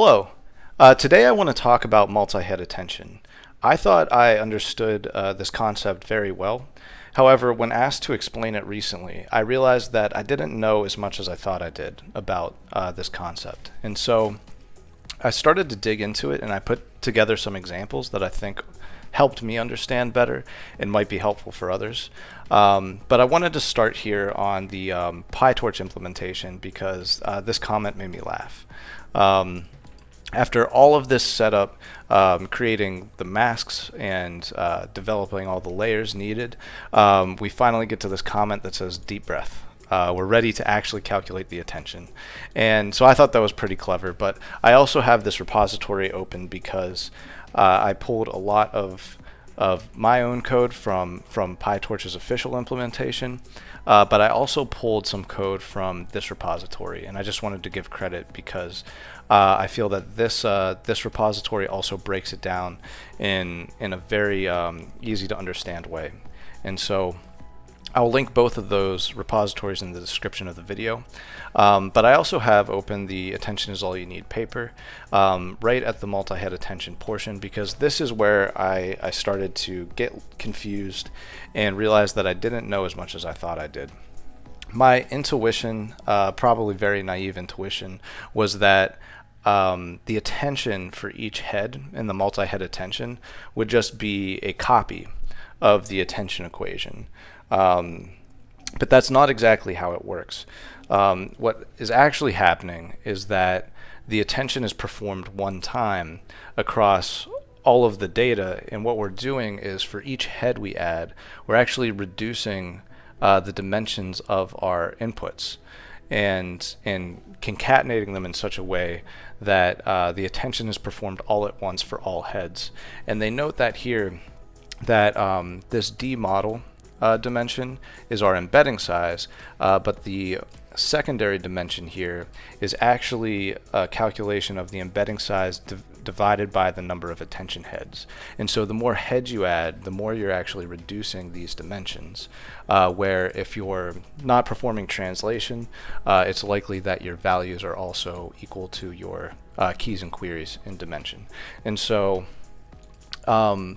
Hello. Today I want to talk about multi-head attention. I thought I understood this concept very well. However, when asked to explain it recently, I realized that I didn't know as much as I thought I did about this concept. And so I started to dig into it and I put together some examples that I think helped me understand better and might be helpful for others. But I wanted to start here on the PyTorch implementation because this comment made me laugh. After all of this setup, creating the masks and developing all the layers needed, we finally get to this comment that says deep breath. We're ready to actually calculate the attention. And so I thought that was pretty clever, but I also have this repository open because I pulled a lot of my own code from PyTorch's official implementation, but I also pulled some code from this repository, and I just wanted to give credit because I feel that this repository also breaks it down in a very easy to understand way. And so I'll link both of those repositories in the description of the video. But I also have open the Attention is All You Need paper right at the multi-head attention portion, because this is where I started to get confused and realized that I didn't know as much as I thought I did. My intuition, probably very naive intuition, was that the attention for each head in the multi-head attention would just be a copy of the attention equation. But that's not exactly how it works. What is actually happening is that the attention is performed one time across all of the data, and what we're doing is for each head we add, we're actually reducing the dimensions of our inputs and concatenating them in such a way that the attention is performed all at once for all heads. And they note that here that this D model dimension is our embedding size, but the secondary dimension here is actually a calculation of the embedding size divided by the number of attention heads. And so the more heads you add, the more you're actually reducing these dimensions, where if you're not performing translation, it's likely that your values are also equal to your keys and queries in dimension. And so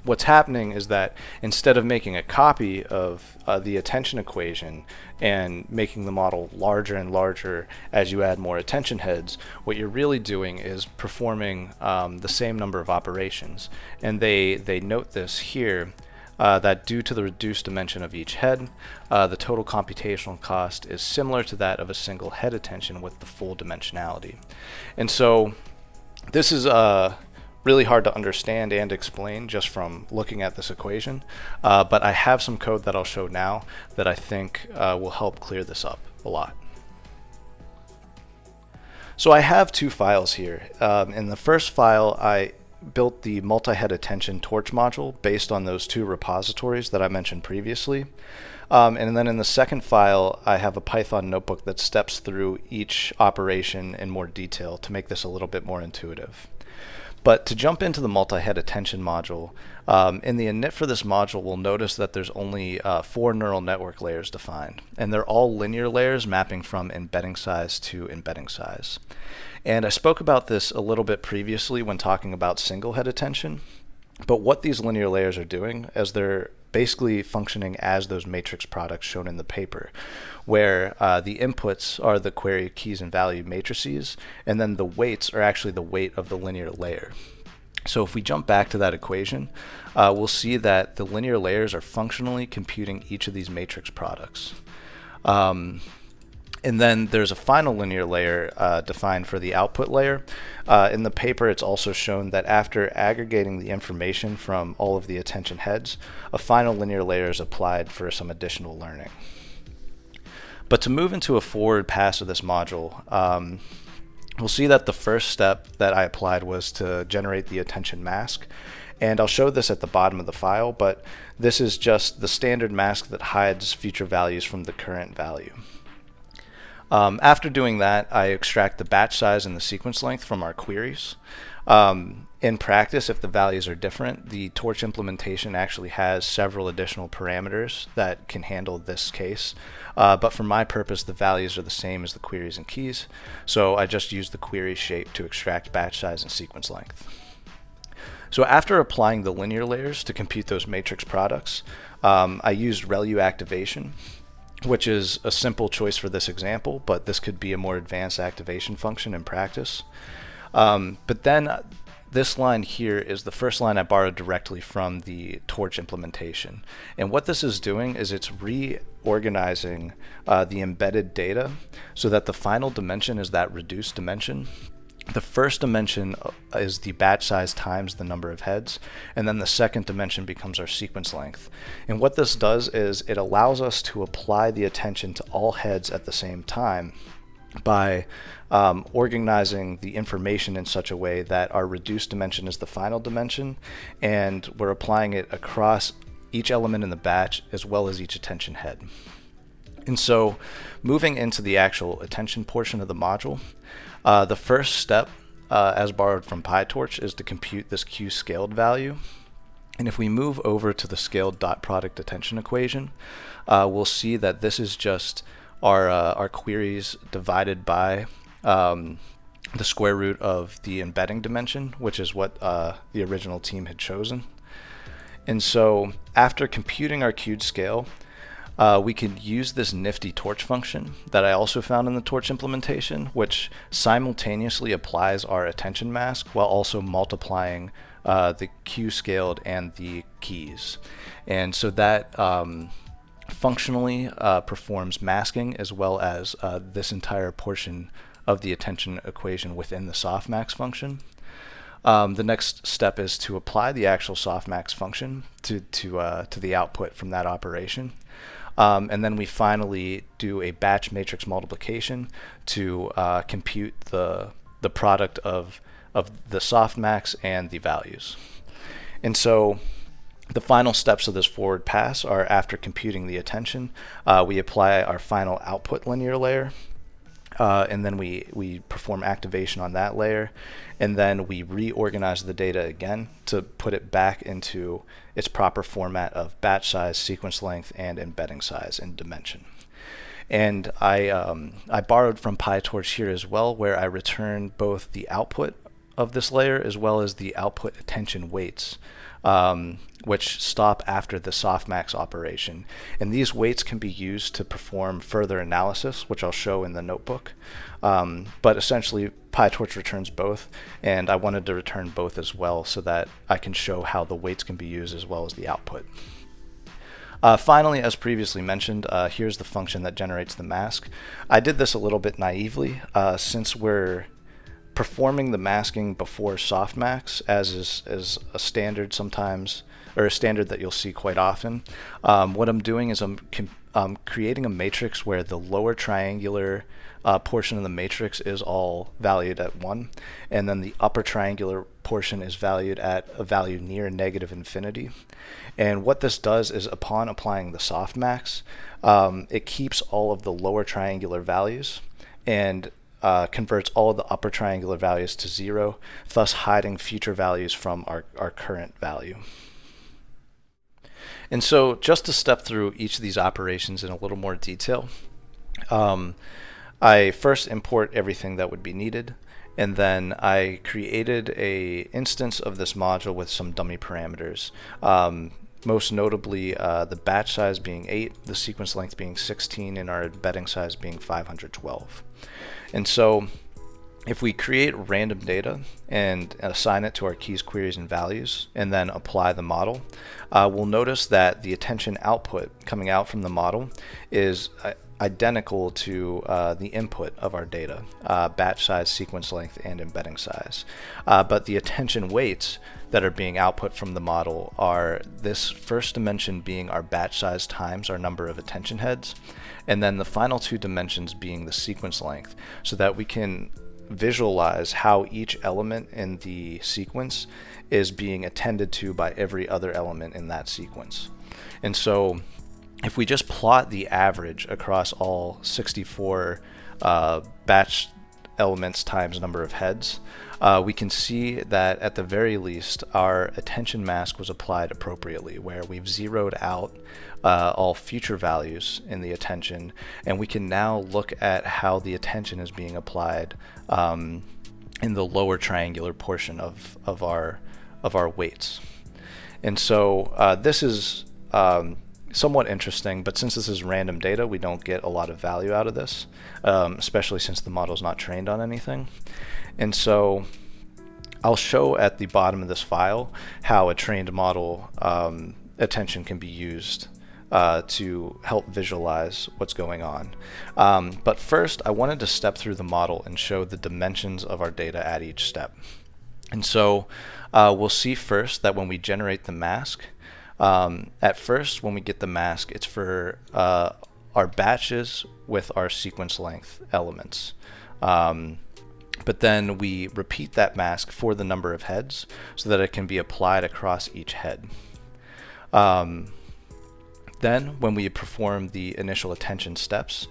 what's happening is that instead of making a copy of the attention equation and making the model larger and larger as you add more attention heads, what you're really doing is performing the same number of operations. And they note this here, that due to the reduced dimension of each head, the total computational cost is similar to that of a single head attention with the full dimensionality. And so this is really hard to understand and explain just from looking at this equation, but I have some code that I'll show now that I think will help clear this up a lot. So I have two files here. In the first file, I built the multi-head attention torch module based on those two repositories that I mentioned previously. And then in the second file, I have a Python notebook that steps through each operation in more detail to make this a little bit more intuitive. But to jump into the multi-head attention module, in the init for this module, we'll notice that there's only 4 neural network layers defined, and they're all linear layers mapping from embedding size to embedding size. And I spoke about this a little bit previously when talking about single head attention, but what these linear layers are doing is they're basically functioning as those matrix products shown in the paper, where the inputs are the query keys and value matrices, and then the weights are actually the weight of the linear layer. So if we jump back to that equation, we'll see that the linear layers are functionally computing each of these matrix products. And then there's a final linear layer defined for the output layer. In the paper, it's also shown that after aggregating the information from all of the attention heads, a final linear layer is applied for some additional learning. But to move into a forward pass of this module, we'll see that the first step that I applied was to generate the attention mask. And I'll show this at the bottom of the file, but this is just the standard mask that hides future values from the current value. After doing that, I extract the batch size and the sequence length from our queries. In practice, if the values are different, the torch implementation actually has several additional parameters that can handle this case. But for my purpose, the values are the same as the queries and keys, so I just use the query shape to extract batch size and sequence length. So after applying the linear layers to compute those matrix products, I used ReLU activation, which is a simple choice for this example, but this could be a more advanced activation function in practice. But then this line here is the first line I borrowed directly from the torch implementation. And what this is doing is it's reorganizing the embedded data so that the final dimension is that reduced dimension. The first dimension is the batch size times the number of heads, and then the second dimension becomes our sequence length. And what this does is it allows us to apply the attention to all heads at the same time by organizing the information in such a way that our reduced dimension is the final dimension, and we're applying it across each element in the batch as well as each attention head. And so moving into the actual attention portion of the module, the first step, as borrowed from PyTorch, is to compute this Q scaled value. And if we move over to the scaled dot product attention equation, we'll see that this is just our queries divided by the square root of the embedding dimension, which is what the original team had chosen. And so after computing our queued scale, we can use this nifty torch function that I also found in the torch implementation, which simultaneously applies our attention mask while also multiplying the Q scaled and the keys. And so that functionally performs masking as well as this entire portion of the attention equation within the softmax function. The next step is to apply the actual softmax function to the output from that operation. And then we finally do a batch matrix multiplication to compute the product of the softmax and the values. And so the final steps of this forward pass are, after computing the attention, we apply our final output linear layer, and then we perform activation on that layer, and then we reorganize the data again to put it back into its proper format of batch size, sequence length, and embedding size and dimension. And I borrowed from PyTorch here as well, where I return both the output of this layer as well as the output attention weights, which stop after the softmax operation. And these weights can be used to perform further analysis, which I'll show in the notebook. But essentially, PyTorch returns both, and I wanted to return both as well so that I can show how the weights can be used as well as the output. Finally, as previously mentioned, here's the function that generates the mask. I did this a little bit naively, since we're performing the masking before softmax, as is a standard sometimes, or a standard that you'll see quite often. What I'm doing is I'm creating a matrix where the lower triangular portion of the matrix is all valued at 1, and then the upper triangular portion is valued at a value near negative infinity. And what this does is, upon applying the softmax, it keeps all of the lower triangular values and converts all of the upper triangular values to 0, thus hiding future values from our current value. And so just to step through each of these operations in a little more detail, I first import everything that would be needed, and then I created a instance of this module with some dummy parameters. Most notably, the batch size being 8, the sequence length being 16, and our embedding size being 512. And so if we create random data and assign it to our keys, queries, and values, and then apply the model, we'll notice that the attention output coming out from the model is identical to the input of our data, batch size, sequence length, and embedding size. But the attention weights that are being output from the model are this first dimension being our batch size times our number of attention heads, and then the final two dimensions being the sequence length, so that we can visualize how each element in the sequence is being attended to by every other element in that sequence. And so if we just plot the average across all 64 batch elements times number of heads, we can see that at the very least our attention mask was applied appropriately, where we've zeroed out all future values in the attention, and we can now look at how the attention is being applied in the lower triangular portion of our weights. And so this is somewhat interesting, but since this is random data, we don't get a lot of value out of this, especially since the model is not trained on anything. And so I'll show at the bottom of this file how a trained model attention can be used to help visualize what's going on. But first, I wanted to step through the model and show the dimensions of our data at each step. And so we'll see first that when we generate the mask, at first, when we get the mask, it's for our batches with our sequence length elements. But then we repeat that mask for the number of heads so that it can be applied across each head. Then, when we perform the initial attention steps,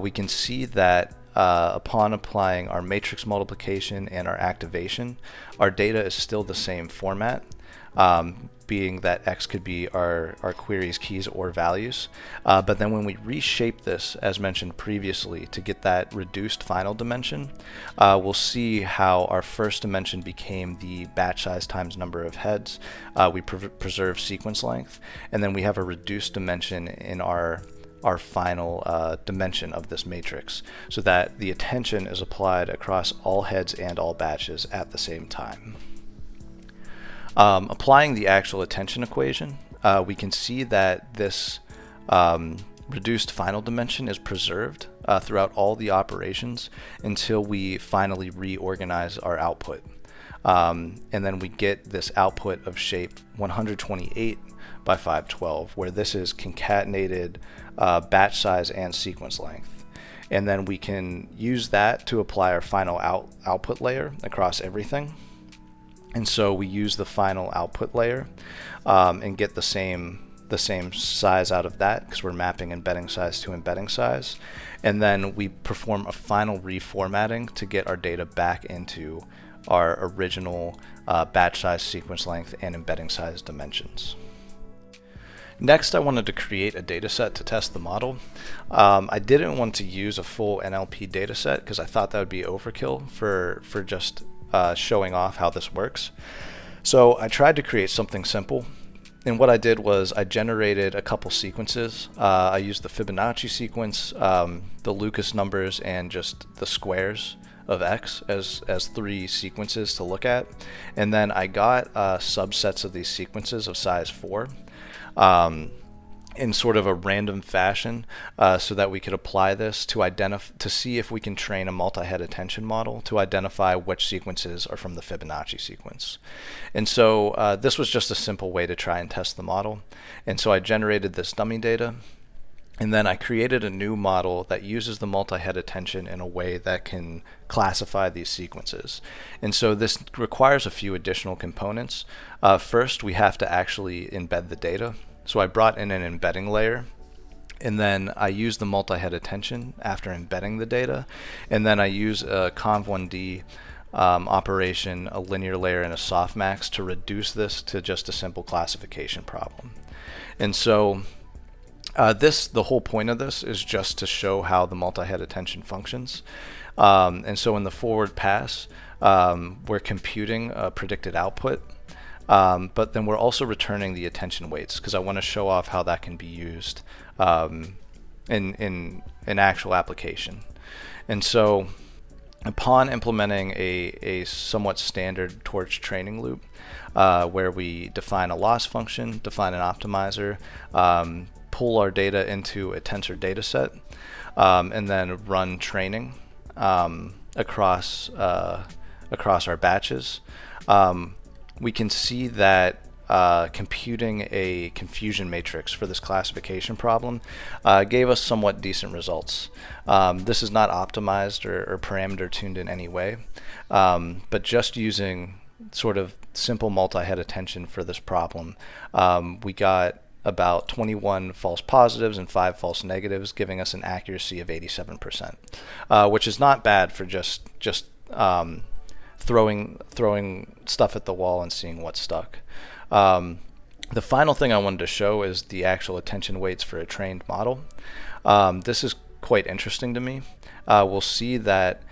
we can see that upon applying our matrix multiplication and our activation, our data is still the same format, being that X could be our query's keys or values. But then when we reshape this, as mentioned previously, to get that reduced final dimension, we'll see how our first dimension became the batch size times number of heads. We preserve sequence length, and then we have a reduced dimension in our final dimension of this matrix, so that the attention is applied across all heads and all batches at the same time. Applying the actual attention equation, we can see that this reduced final dimension is preserved throughout all the operations until we finally reorganize our output. And then we get this output of shape 128 by 512, where this is concatenated batch size and sequence length. And then we can use that to apply our final output layer across everything. And so we use the final output layer and get the same size out of that, because we're mapping embedding size to embedding size. And then we perform a final reformatting to get our data back into our original batch size, sequence length, and embedding size dimensions. Next, I wanted to create a dataset to test the model. I didn't want to use a full NLP dataset because I thought that would be overkill for just showing off how this works. So I tried to create something simple, and what I did was I generated a couple sequences. I used the Fibonacci sequence, the Lucas numbers, and just the squares of X as three sequences to look at. And then I got subsets of these sequences of size 4 in sort of a random fashion, so that we could apply this to see if we can train a multi-head attention model to identify which sequences are from the Fibonacci sequence. And so this was just a simple way to try and test the model. And so I generated this dummy data, and then I created a new model that uses the multi-head attention in a way that can classify these sequences. And so this requires a few additional components. First, we have to actually embed the data. So I brought in an embedding layer, and then I use the multi-head attention after embedding the data, and then I use a conv1d operation, a linear layer, and a softmax to reduce this to just a simple classification problem. And so the whole point of this is just to show how the multi-head attention functions. And so in the forward pass, we're computing a predicted output. But then we're also returning the attention weights, because I want to show off how that can be used in an actual application. And so upon implementing a somewhat standard torch training loop, where we define a loss function, define an optimizer, pull our data into a tensor dataset, and then run training across our batches, we can see that computing a confusion matrix for this classification problem gave us somewhat decent results. This is not optimized or parameter tuned in any way, but just using sort of simple multi-head attention for this problem, we got about 21 false positives and 5 false negatives, giving us an accuracy of 87%, which is not bad for just throwing stuff at the wall and seeing what stuck. The final thing I wanted to show is the actual attention weights for a trained model. This is quite interesting to me. We'll see that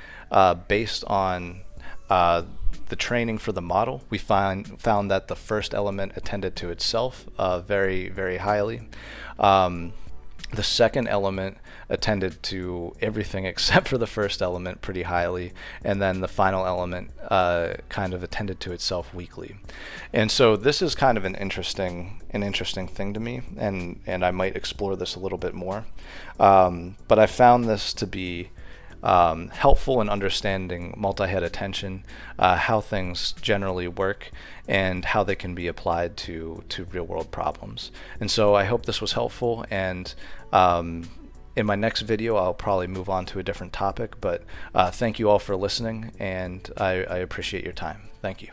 based on the training for the model, we found that the first element attended to itself very, very highly. The second element attended to everything except for the first element pretty highly, and then the final element kind of attended to itself weakly. And so this is kind of an interesting thing to me, and I might explore this a little bit more. But I found this to be helpful in understanding multi-head attention, how things generally work, and how they can be applied to real-world problems. And so I hope this was helpful, and in my next video I'll probably move on to a different topic, but thank you all for listening, and I appreciate your time. Thank you.